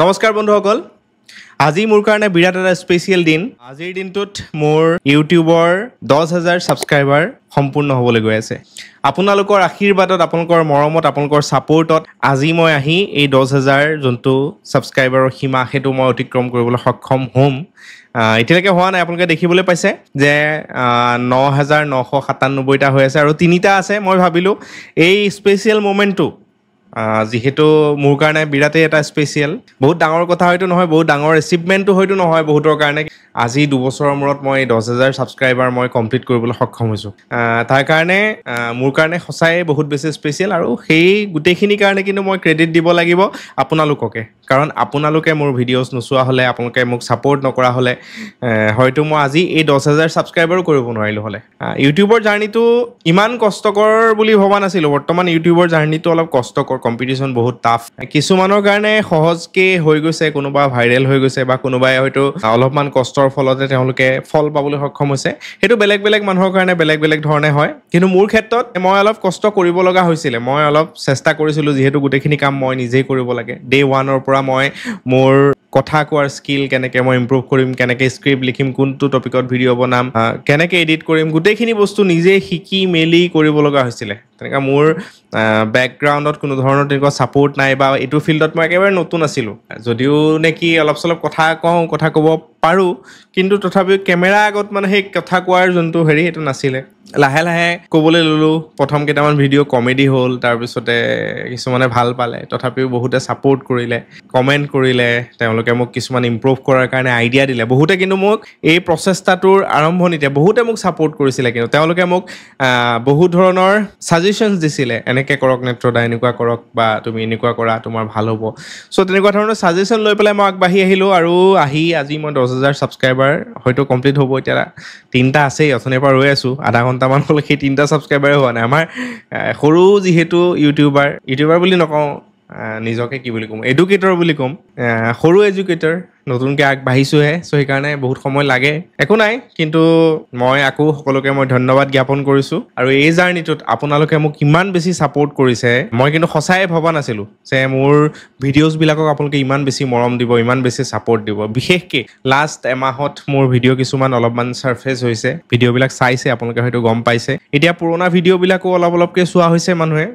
নমস্কাৰ বন্ধুসকল আজি মোৰ কাৰণে বিৰাট এটা স্পেচিয়েল দিন আজিৰ দিনটোত মোৰ ইউটিউবৰ 10000 সাবস্ক্ৰাইবাৰ সম্পূৰ্ণ হ'বলৈ গৈ আছে আপোনালোকৰ আশীৰ্বাদত আপোনালোকৰ মৰমত আপোনালোকৰ সাপোৰ্টত আজি মই আহি এই 10000 জন্তু সাবস্ক্ৰাইবাৰৰ সীমা হেতু মই অতিক্ৰম কৰিবলৈ সক্ষম হ'ম এতিয়ালৈকে হোৱা নাই আপোনালোকে দেখিবলৈ পাইছে যে 9997টা হৈ আছে আৰু তিনিটা আছে মই ভাবিলো এই স্পেচিয়েল মোমেন্টটো যিহেতু মোৰ কাৰণে বিৰাটেই এটা স্পেচিয়েল বহুত ডাঙৰ কথা হয়তো নহয় বহুত ডাঙৰ এচিভমেন্টটো হয়তো নহয় বহুতৰ কাৰণে আজি 2 বছৰৰ মূৰত মই 10000 সাবস্ক্ৰাইবাৰ মই কমপ্লিট কৰিবলৈ সক্ষম হৈছো তাৰ কাৰণে মোৰ কাৰণে সঁচাই বহুত বেছি স্পেচিয়েল আৰু সেই গুটেখিনি কাৰণে কিন্তু মই ক্ৰেডিট দিব লাগিব আপোনালোককে কাৰণ আপোনালোকে মোৰ ভিডিঅ'ছ নোচোৱা হলে আপোনালোকে মোক সাপোৰ্ট নকৰা হলে হয়তো মই আজি এই 10000 সাবস্ক্ৰাইবাৰো কৰিব নোৱাৰিলো হলে ইউটিউবৰ জাৰ্নিটো ইমান কষ্টকৰ বুলি ভবা নাছিলো বৰ্তমান ইউটিউবৰ জাৰ্নিটো অলপ কষ্টকৰ কম্পিটিশন বহুত টাফ কিছুমানৰ কাৰণে সহজকে হৈ গৈছে কোনোবা ভাইৰেল হৈ গৈছে বা কোনোবাই হয়তো অলপমান কষ্টৰ ফলতে তেওঁলোকে ফল পাবলৈ সক্ষম হৈছে হেতু বেলেগ বেলেগ মানুহৰ কাৰণে বেলেগ বেলেগ ধৰণে হয় কিন্তু মোৰ ক্ষেত্ৰত মই অলপ কষ্ট কৰিব লগা হৈছিল মই অলপ চেষ্টা কৰিছিলো যেহেতু গুটেখিনি কাম মই নিজেই কৰিব লাগে ডে 1 ৰ পৰা মই মোৰ কথা কোৱাৰ স্কিল কেনেকৈ মই ইমপ্ৰুভ কৰিম কেনেকৈ স্ক্ৰিপ্ট লিখিম কোনটো টপিকত ভিডিঅ' বনাম কেনেকৈ এডিট কৰিম গুটেখিনি বস্তু নিজে শিকি মেলি কৰিব লগা হৈছিল তেনেকা মোৰ ব্যাকগ্ৰাউণ্ডত কোনো ধৰণৰ তেনেকুৱা সাপোৰ্ট নাই বা এটো ফিল্ডত মই একেবাৰে নতুন আছিলো যদিও নেকি অলপ সলপ কথা ক'ব পাৰো কিন্তু তথাপিও কেমেৰা আগত মানে সেই কথা কোৱাৰ যোনটো হেৰি এটো নাছিলে লাহে লাহে ক'বলৈ ললো প্ৰথম কেইটামান ভিডিঅ' কমেডি হ'ল তাৰ পিছতে কিছুমানে ভাল পালে তথাপিও বহুতে সাপোৰ্ট কৰিলে কমেন্ট কৰিলে তেওঁলোকে মোক কিছুমান ইমপ্ৰুভ কৰাৰ কাৰণে আইডিয়া দিলে বহুতে কিন্তু মোক এই প্ৰচেষ্টাটোৰ আৰম্ভণিতে বহুতে মোক সাপোৰ্ট কৰিছিল কিন্তু তেওঁলোকে মোক বহুত ধৰণৰ সাজেশনছ দিছিলে এনেকৈ কৰক নেত্ৰদা এনেকুৱা কৰক বা তুমি এনেকুৱা কৰা তোমাৰ ভাল হ'ব সো তেনেকুৱা ধৰণৰ সাজেশন লৈ পেলাই মই আগবাঢ়ি আহিলো আৰু আজি মই 10000 সাবস্ক্ৰাইবাৰ হয়তো কমপ্লিট হ'ব এতিয়া তিনটা আছে অথনিৰ পৰা ৰৈ আছো আধা ঘণ্টা মান হ'ল সেই তিনটা সাবস্ক্ৰাইবাৰে হোৱা নাই আমাৰ সৰু যেহেতু ইউটিউবাৰ বুলি নকওঁ নিজকে কি বুলি কম এডুকেটৰ বুলি কম সৰু এডুকেটৰ নতুনকৈ আগবাঢ়িছোহে সো সেইকাৰণে বহুত সময় লাগে একো নাই কিন্তু মই আকৌ সকলোকে মই ধন্যবাদ জ্ঞাপন কৰিছো আৰু এই জাৰ্নিটোত আপোনালোকে মোক ইমান বেছি সাপোৰ্ট কৰিছে মই কিন্তু সঁচাই ভবা নাছিলো যে মোৰ ভিডিঅ'ছ বিলাকক আপোনালোকে ইমান বেছি মৰম দিব ইমান বেছি সাপোৰ্ট দিব বিশেষকৈ লাষ্ট এমাহত মোৰ ভিডিঅ' কিছুমান অলপমান সাৰফেস হৈছে ভিডিঅ'বিলাক চাইছে আপোনালোকে হয়তো গম পাইছে এতিয়া পুৰণা ভিডিঅ'বিলাকো অলপকৈ চোৱা হৈছে মানুহে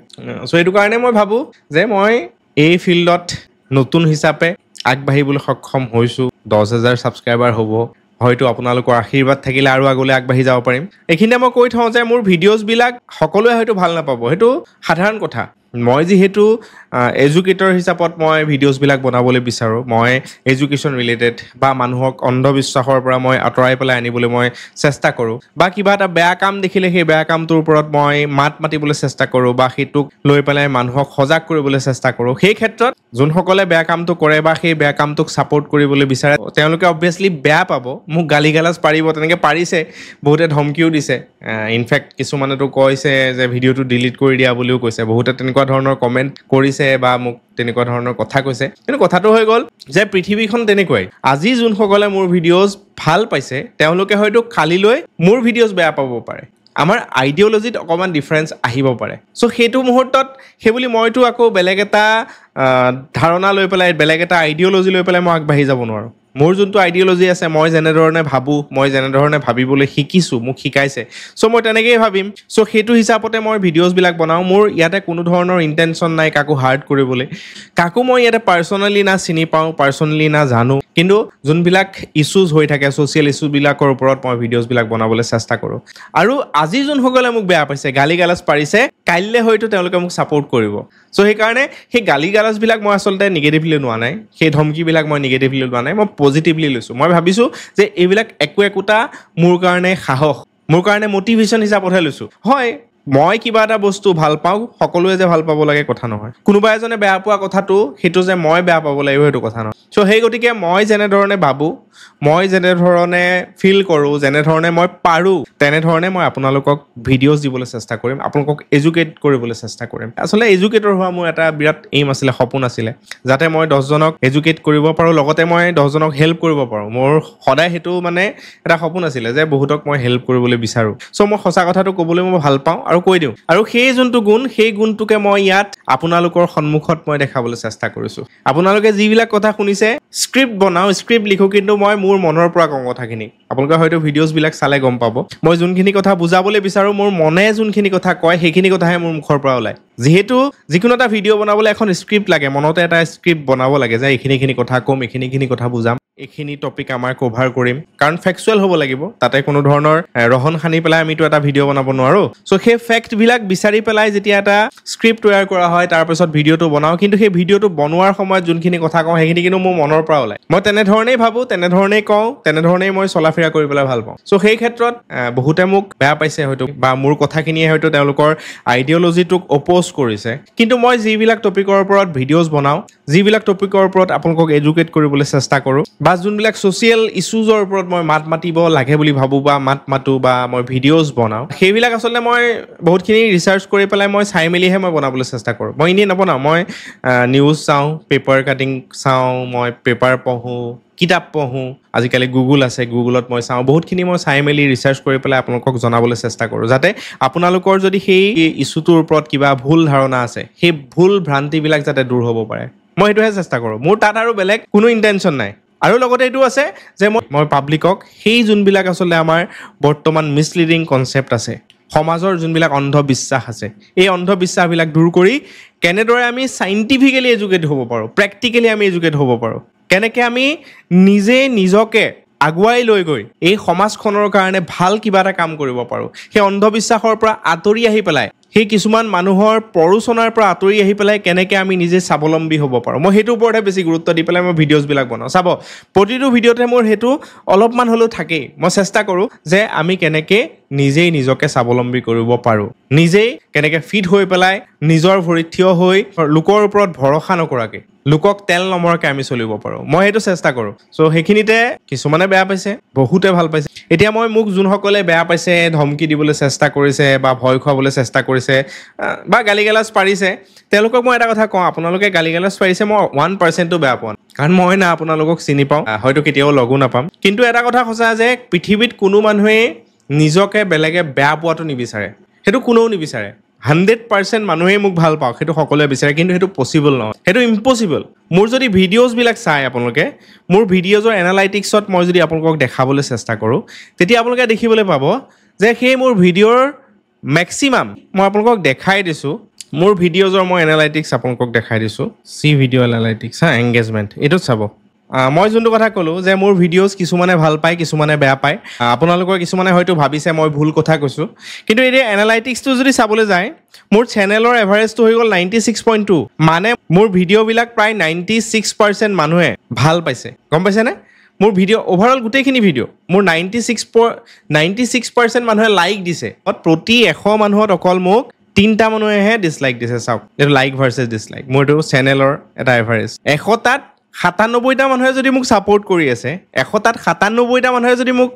সো এইটো কাৰণে মই ভাবো যে মই এই ফিল্ডত নতুন হিচাপে আগবাঢ়িবলৈ সক্ষম হৈছো 10000 সাবস্ক্ৰাইবাৰ হ'ব হয়তো আপোনালোকৰ আশীৰ্বাদ থাকিলে আৰু আগলৈ আগবাঢ়ি যাব পাৰিম এইখিনিতে মই কৈ থওঁ যে মোৰ ভিডিঅ'ছ বিলাক সকলোৱে হয়তো ভাল নাপাব হেতু সাধাৰণ কথা মই যেহেতু এডুকেটৰ হিচাপত মই ভিডিঅ'ছ বিলাক বনাবলৈ বিচাৰো মই এডুকেশ্যন ৰিলেটেড বা মানুহক অন্ধবিশ্বাসৰ পৰা মই আঁতৰাই পেলাই আনিবলৈ মই চেষ্টা কৰো বা কিবা এটা বেয়া কাম দেখিলে সেই বেয়া কামটোৰ ওপৰত মই মাত মাতিবলৈ চেষ্টা কৰো বা সেইটোক লৈ পেলাই মানুহক সজাগ কৰিবলৈ চেষ্টা কৰো সেই ক্ষেত্ৰত যোনসকলে বেয়া কামটো কৰে বা সেই বেয়া কামটোক সাপোৰ্ট কৰিবলৈ বিচাৰে তেওঁলোকে অবভিয়াসলি বেয়া পাব মোক গালি গালাজ পাৰিব তেনেকৈ পাৰিছে বহুতে ধমকিও দিছে ইনফেক্ট কিছুমানেতো কৈছে যে ভিডিঅ'টো ডিলিট কৰি দিয়া বুলিও কৈছে বহুতে তেনেকুৱা ধৰণৰ কমেন্ট কৰিছে বা মোক তেনেকুৱা ধৰণৰ কথা কৈছে কিন্তু কথাটো হৈ গ'ল যে পৃথিৱীখন তেনেকুৱাই আজি যোনসকলে মোৰ ভিডিঅ'ছ ভাল পাইছে তেওঁলোকে হয়তো কালিলৈ মোৰ ভিডিঅ'ছ বেয়া পাব পাৰে আমাৰ আইডিঅলজিত অকমান ডিফাৰেন্স আহিব পাৰে সো সেইটো মুহূৰ্তত হেবুলি মইতো আকৌ বেলেগ এটা ধাৰণা লৈ পেলাই বেলেগ এটা আইডিঅলজি লৈ পেলাই মই আগবাঢ়ি যাব নোৱাৰো মোৰ যোনটো আইডিঅলজি আছে মই যেনে ধৰণে ভাবো মই যেনে ধৰণে ভাবিবলৈ শিকিছো মোক শিকাইছে সো মই তেনেকৈ ভাবিম সো সেইটো হিচাপতে মই ভিডিঅ'ছ বিলাক বনাও মোৰ ইয়াতে কোনো ধৰণৰ ইন্টেনশন নাই কাকো হাৰ্ট কৰিবলৈ কাকো মই ইয়াতে পাৰ্সোনালি না চিনি পাওঁ পাৰ্সোনালি না জানো কিন্তু যোনবিলাক ইস্যুজ হৈ থাকে সোশ্যাল ইস্যু বিলাকৰ ওপৰত মই ভিডিঅ'ছ বিলাক বনাবলৈ চেষ্টা কৰো আৰু আজি যোনসকলে মোক বেয়া পাইছে গালি গালাজ পাৰিছে কাইলৈ হয়তো তেওঁলোকে মোক সাপোৰ্ট কৰিব সো সেইকাৰণে সেই গালি গালাজ বিলাক মই আসলতে নিগেটিভলি লোৱা নাই সেই ধমকি বিলাক মই নিগেটিভলি লোৱা নাই মই পজিটিভলি লৈছো মই ভাবিছো যে এইবিলাক একোটা মোৰ কাৰণে সাহস মোৰ কাৰণে মোটিভেশ্যন হিচাপতহে লৈছো হয় মই কিবা এটা বস্তু ভাল পাওঁ সকলোৱে যে ভাল পাব লাগে কথা নহয় কোনোবা এজনে বেয়া পোৱা কথাটো হেতু যে মই বেয়া পাব লাগিব হেতু কথা নহয় সো সেই গতিকে মই যেনে ধৰণে ভাবো মই যেনে ধৰণে ফিল কৰোঁ যেনে ধৰণে মই পাৰোঁ তেনেধৰণে মই আপোনালোকক ভিডিঅ'জ দিবলৈ চেষ্টা কৰিম আপোনালোকক এডুকেট কৰিবলৈ চেষ্টা কৰিম আচলতে এডুকেটৰ হোৱা মোৰ এটা বিৰাট এইম আছিলে সপোন আছিলে যাতে মই 10 জনক এডুকেট কৰিব পাৰোঁ লগতে মই 10 জনক হেল্প কৰিব পাৰোঁ মোৰ সদায় হেতু মানে এটা সপোন আছিলে যে বহুতক মই হেল্প কৰিবলৈ বিচাৰোঁ সো মই সঁচা কথাটো ক'বলৈ মই ভাল পাওঁ আৰু কৈ দিওঁ আৰু সেই যোনটো গুণ সেই গুণটোকে মই ইয়াত আপোনালোকৰ সন্মুখত মই দেখাবলৈ চেষ্টা কৰিছোঁ আপোনালোকে যিবিলাক কথা শুনিছে স্ক্ৰিপ্ট বনাও স্ক্ৰিপ্ট লিখো কিন্তু মই মোৰ মনৰ পৰা কওঁ কথাখিনি আপোনালোকে হয়তো ভিডিঅ'জ বিলাক চালে গম পাব মই যোনখিনি কথা বুজাবলৈ বিচাৰোঁ মোৰ মনে যোনখিনি কথা কয় সেইখিনি কথাহে মোৰ মুখৰ পৰা ওলায় যেহেতু যিকোনো এটা ভিডিঅ' বনাবলৈ এখন স্ক্ৰিপ্ট লাগে মনতে এটা স্ক্ৰিপ্ট বনাব লাগে যে এইখিনি কথা ক'ম এইখিনি কথা বুজাম এইখিনি টপিক আমাৰ কভাৰ কৰিম কাৰণ ফেক্চুৱেল হ'ব লাগিব তাতে কোনো ধৰণৰ ৰহন খানি পেলাই আমিতো এটা ভিডিঅ' বনাব নোৱাৰোঁ সো সেই ফেক্টবিলাক বিচাৰি পেলাই যেতিয়া এটা স্ক্ৰিপ্ট তৈয়াৰ কৰা হয় তাৰপিছত ভিডিঅ'টো বনাওঁ কিন্তু সেই ভিডিঅ'টো বনোৱাৰ সময়ত যোনখিনি কথা কওঁ সেইখিনি কিন্তু মোৰ মনৰ পৰা ওলায় মই তেনেধৰণেই ভাবোঁ তেনেধৰণেই কওঁ তেনেধৰণেই মই চলাফেৰা কৰি পেলাই ভাল পাওঁ সো সেই ক্ষেত্ৰত বহুতে মোক বেয়া পাইছে হয়তো বা মোৰ কথাখিনিয়ে হয়তো তেওঁলোকৰ আইডিঅ'লজিটোক অপ'জ কৰিছে কিন্তু মই যিবিলাক টপিকৰ ওপৰত ভিডিঅ'জ বনাওঁ যিবিলাক টপিকৰ ওপৰত আপোনালোকক এডুকেট কৰিবলৈ চেষ্টা কৰোঁ বা যোনবিলাক ছ'চিয়েল ইছ্যুজৰ ওপৰত মই মাত মাতিব লাগে বুলি ভাবোঁ বা মাত মাতোঁ বা মই ভিডিঅ'জ বনাওঁ সেইবিলাক আচলতে মই বহুতখিনি ৰিচাৰ্চ কৰি পেলাই মই চাই মেলিহে মই বনাবলৈ চেষ্টা কৰোঁ মই এনেই নবনাওঁ মই নিউজ চাওঁ পেপাৰ কাটিং চাওঁ মই পেপাৰ পঢ়োঁ কিতাপ পঢ়োঁ আজিকালি গুগল আছে গুগলত মই চাওঁ বহুতখিনি মই চাই মেলি ৰিচাৰ্চ কৰি পেলাই আপোনালোকক জনাবলৈ চেষ্টা কৰোঁ যাতে আপোনালোকৰ যদি সেই ইছ্যুটোৰ ওপৰত কিবা ভুল ধাৰণা আছে সেই ভুল ভ্ৰান্তিবিলাক যাতে দূৰ হ'ব পাৰে মই সেইটোহে চেষ্টা কৰোঁ মোৰ তাত আৰু বেলেগ কোনো ইণ্টেনশ্যন নাই আৰু লগতে এইটো আছে যে মই পাব্লিকক সেই যোনবিলাক আচলতে আমাৰ বৰ্তমান মিছলিডিং কনচেপ্ট আছে সমাজৰ যোনবিলাক অন্ধবিশ্বাস আছে এই অন্ধবিশ্বাসবিলাক দূৰ কৰি কেনেদৰে আমি চাইণ্টিফিকেলি এডুকেট হ'ব পাৰোঁ প্ৰেক্টিকেলি আমি এডুকেট হ'ব পাৰোঁ কেনেকৈ আমি নিজকে আগুৱাই লৈ গৈ এই সমাজখনৰ কাৰণে ভাল কিবা এটা কাম কৰিব পাৰোঁ সেই অন্ধবিশ্বাসৰ পৰা আঁতৰি আহি পেলাই সেই কিছুমান মানুহৰ প্ৰৰোচনাৰ পৰা আঁতৰি আহি পেলাই কেনেকৈ আমি নিজে স্বাৱলম্বী হ'ব পাৰোঁ মই সেইটোৰ ওপৰতহে বেছি গুৰুত্ব দি পেলাই মই ভিডিঅ'জবিলাক বনাওঁ চাব প্ৰতিটো ভিডিঅ'তে মোৰ সেইটো অলপমান হ'লেও থাকেই মই চেষ্টা কৰোঁ যে আমি কেনেকৈ নিজেই নিজকে স্বাৱলম্বী কৰিব পাৰোঁ নিজেই কেনেকৈ ফিট হৈ পেলাই নিজৰ ভৰিত থিয় হৈ লোকৰ ওপৰত ভৰসা নকৰাকৈ লোকক তেল নমৰাকৈ আমি চলিব পাৰোঁ মই সেইটো চেষ্টা কৰোঁ চ' সেইখিনিতে কিছুমানে বেয়া পাইছে বহুতে ভাল পাইছে এতিয়া মই মোক যোনসকলে বেয়া পাইছে ধমকি দিবলৈ চেষ্টা কৰিছে বা ভয় খুৱাবলৈ চেষ্টা কৰিছে বা গালি গালাজ পাৰিছে তেওঁলোকক মই এটা কথা কওঁ আপোনালোকে গালি গালাজ পাৰিছে মই 1%ও বেয়া পোৱা কাৰণ মই না আপোনালোকক চিনি পাওঁ হয়তো কেতিয়াও লগো নাপাম কিন্তু এটা কথা সঁচা যে পৃথিৱীত কোনো মানুহে নিজকে বেলেগে বেয়া পোৱাটো নিবিচাৰে সেইটো কোনেও নিবিচাৰে 100% মানুহেই মোক ভাল পাওক সেইটো সকলোৱে বিচাৰে কিন্তু সেইটো পচিবল নহয় সেইটো ইম্পচিবল মোৰ যদি ভিডিঅ'জবিলাক চাই আপোনালোকে মোৰ ভিডিঅ'জৰ এনালাইটিক্সত মই যদি আপোনালোকক দেখাবলৈ চেষ্টা কৰোঁ তেতিয়া আপোনালোকে দেখিবলৈ পাব যে সেই মোৰ ভিডিঅ'ৰ মেক্সিমাম মই আপোনালোকক দেখাই দিছোঁ মোৰ ভিডিঅ'জৰ মই এনালাইটিক্স আপোনালোকক দেখাই দিছোঁ চি ভিডিঅ' এনালাইটিক্স এংগেজমেণ্ট এইটোত চাব মই যোনটো কথা ক'লোঁ যে মোৰ ভিডিঅ'জ কিছুমানে ভাল পায় কিছুমানে বেয়া পায় আপোনালোকৰ কিছুমানে হয়তো ভাবিছে মই ভুল কথা কৈছোঁ কিন্তু এতিয়া এনালাইটিক্সটো যদি চাবলৈ যায় মোৰ চেনেলৰ এভাৰেজটো হৈ গ'ল 96.2 মানে মোৰ ভিডিঅ'বিলাক প্ৰায় 96% মানুহে ভাল পাইছে গম পাইছেনে মোৰ ভিডিঅ' অভাৰঅল গোটেইখিনি ভিডিঅ' মোৰ 96% মানুহে লাইক দিছে প্ৰতি 100 মানুহত অকল মোক 3টা মানুহেহে ডিছলাইক দিছে চাওক এইটো লাইক ভাৰ্চেছ ডিছলাইক মোৰ এইটো চেনেলৰ এটা এভাৰেজ 100টাত 97টা মানুহে যদি মোক ছাপোৰ্ট কৰি আছে 100টাত 97টা মানুহে যদি মোক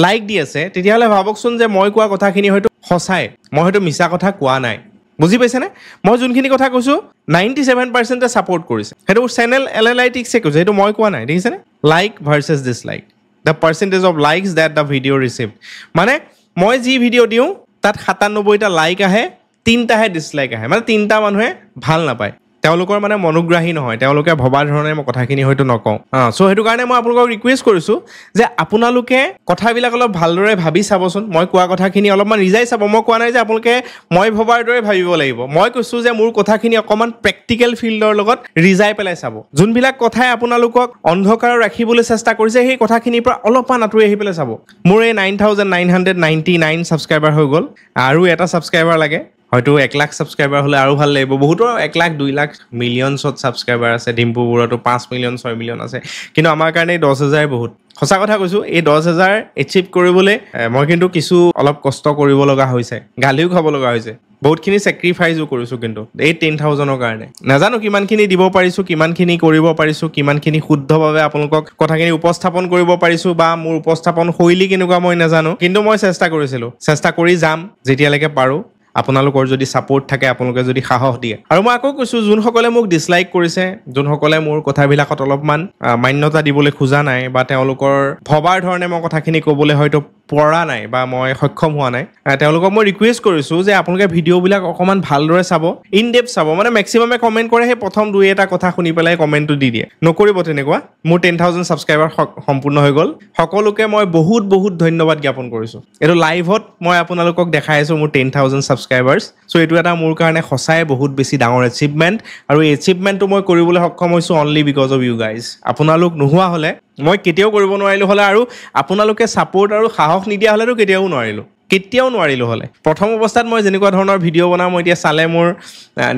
লাইক দি আছে তেতিয়াহ'লে ভাবকচোন যে মই কোৱা কথাখিনি হয়তো সঁচাই মই হয়তো মিছা কথা কোৱা নাই বুজি পাইছেনে মই যোনখিনি কথা কৈছোঁ 97%ে ছাপোৰ্ট কৰিছে সেইটো চেনেল এনালাইটিক্সে কৈছে সেইটো মই কোৱা নাই দেখিছেনে like versus dislike the percentage of likes that the video' received মানে মই যি ভিডিঅ' দিওঁ তাত 97টা লাইক আহে 3টাহে ডিছলাইক আহে মানে 3টা মানুহে ভাল নাপায় তেওঁলোকৰ মানে মনোগ্ৰাহী নহয় তেওঁলোকে ভবা ধৰণে মই কথাখিনি হয়তো নকওঁ চ' সেইটো কাৰণে মই আপোনালোকক ৰিকুৱেষ্ট কৰিছোঁ যে আপোনালোকে কথাবিলাক অলপ ভালদৰে ভাবি চাবচোন মই কোৱা কথাখিনি অলপমান ৰিজাই চাব মই কোৱা নাই যে আপোনালোকে মই ভবাৰ দৰে ভাবিব লাগিব মই কৈছোঁ যে মোৰ কথাখিনি অকণমান প্ৰেক্টিকেল ফিল্ডৰ লগত ৰিজাই পেলাই চাব যোনবিলাক কথাই আপোনালোকক অন্ধকাৰত ৰাখিবলৈ চেষ্টা কৰিছে সেই কথাখিনিৰ পৰা অলপমান আঁতৰি আহি পেলাই চাব মোৰ এই 9,999 ছাবস্ক্ৰাইবাৰ হৈ গ'ল আৰু এটা ছাবস্ক্ৰাইবাৰ লাগে হয়তো 1 লাখ ছাবস্ক্ৰাইবাৰ হ'লে আৰু ভাল লাগিব বহুতৰ 1 লাখ 2 লাখ মিলিয়নছত ছাবস্ক্ৰাইবাৰ আছে ডিম্পুবোৰতো 5 মিলিয়ন 6 মিলিয়ন আছে কিন্তু আমাৰ কাৰণে 10,000 বহুত সঁচা কথা কৈছোঁ এই 10,000 এচিভ কৰিবলৈ মই কিন্তু কিছু অলপ কষ্ট কৰিব লগা হৈছে গালিও খাব লগা হৈছে বহুতখিনি চেক্ৰিফাইজো কৰিছোঁ কিন্তু এই 10,000ৰ কাৰণে নাজানো কিমানখিনি দিব পাৰিছোঁ কিমানখিনি কৰিব পাৰিছোঁ কিমানখিনি শুদ্ধভাৱে আপোনালোকক কথাখিনি উপস্থাপন কৰিব পাৰিছোঁ বা মোৰ উপস্থাপন শৈলী কেনেকুৱা মই নাজানো কিন্তু মই চেষ্টা কৰিছিলোঁ চেষ্টা কৰি যাম যেতিয়ালৈকে পাৰোঁ আপোনালোকৰ যদি সাপোৰ্ট থাকে আপোনালোকে যদি সাহস দিয়ে আৰু মই আকৌ কৈছোঁ যোনসকলে মোক ডিসলাইক কৰিছে যোনসকলে মোৰ কথাবিলাকত অলপমান মান্যতা দিবলৈ খোজা নাই বা তেওঁলোকৰ ভবাৰ ধৰণে মই কথাখিনি ক'বলৈ হয়তো পৰা নাই বা মই সক্ষম হোৱা নাই তেওঁলোকক মই ৰিকুৱেষ্ট কৰিছোঁ যে আপোনালোকে ভিডিঅ'বিলাক অকণমান ভালদৰে চাব ইন ডেপথ চাব মানে মেক্সিমামে কমেণ্ট কৰে সেই প্ৰথম দুই এটা কথা শুনি পেলাই কমেণ্টটো দি দিয়ে নকৰিব তেনেকুৱা মোৰ 10,000 ছাবস্ক্ৰাইবাৰ সম্পূৰ্ণ হৈ গ'ল সকলোকে মই বহুত বহুত ধন্যবাদ জ্ঞাপন কৰিছোঁ এইটো লাইভত মই আপোনালোকক দেখাই আছোঁ মোৰ 10,000 ছাবস্ক্ৰাইবাৰ্ছ চ' এইটো এটা মোৰ কাৰণে সঁচাই বহুত বেছি ডাঙৰ এচিভমেণ্ট আৰু এই এচিভমেণ্টটো মই কৰিবলৈ সক্ষম হৈছোঁ only because of you guys আপোনালোক নোহোৱা হ'লে মই কেতিয়াও কৰিব নোৱাৰিলোঁ হ'লে আৰু আপোনালোকে ছাপোৰ্ট আৰু সাহস নিদিয়া হ'লেতো কেতিয়াও নোৱাৰিলোঁ হ'লে প্ৰথম অৱস্থাত মই যেনেকুৱা ধৰণৰ ভিডিঅ' বনাওঁ মই এতিয়া চালে মোৰ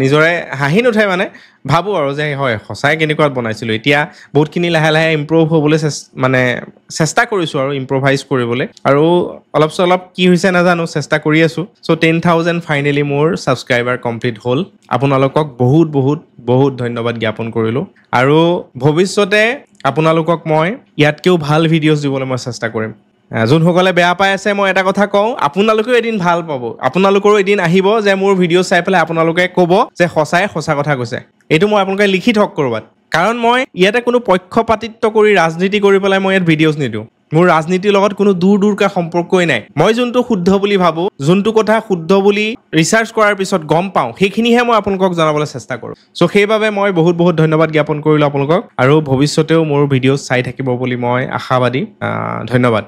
নিজৰে হাঁহি নুঠে মানে ভাবোঁ আৰু যে হয় সঁচাই কেনেকুৱা বনাইছিলোঁ এতিয়া বহুতখিনি লাহে লাহে ইম্প্ৰুভ হ'বলৈ চেষ্টা কৰিছোঁ আৰু ইম্প্ৰভাইজ কৰিবলৈ আৰু অলপ চলপ কি হৈছে নাজানো চেষ্টা কৰি আছোঁ চ' 10,000 ফাইনেলি মোৰ ছাবস্ক্ৰাইবাৰ কমপ্লিট হ'ল আপোনালোকক বহুত বহুত বহুত ধন্যবাদ জ্ঞাপন কৰিলোঁ আৰু ভৱিষ্যতে আপোনালোকক মই ইয়াতকৈও ভাল ভিডিঅ'জ দিবলৈ মই চেষ্টা কৰিম যোনসকলে বেয়া পাই আছে মই এটা কথা কওঁ আপোনালোকেও এদিন ভাল পাব আপোনালোকৰো এদিন আহিব যে মোৰ ভিডিঅ' চাই পেলাই আপোনালোকে ক'ব যে সঁচাই সঁচা কথা কৈছে এইটো মই আপোনালোকে লিখি থওক ক'ৰবাত কাৰণ মই ইয়াতে কোনো পক্ষপাতিত্ব কৰি ৰাজনীতি কৰি পেলাই মই ইয়াত ভিডিঅ'জ নিদিওঁ মোৰ ৰাজনীতিৰ লগত কোনো দূৰকৈ সম্পৰ্কই নাই মই যোনটো শুদ্ধ বুলি ভাবোঁ যোনটো কথা শুদ্ধ বুলি ৰিচাৰ্চ কৰাৰ পিছত গম পাওঁ সেইখিনিহে মই আপোনালোকক জনাবলৈ চেষ্টা কৰোঁ চ' সেইবাবে মই বহুত বহুত ধন্যবাদ জ্ঞাপন কৰিলোঁ আপোনালোকক আৰু ভৱিষ্যতেও মোৰ ভিডিঅ'জ চাই থাকিব বুলি মই আশাবাদী ধন্যবাদ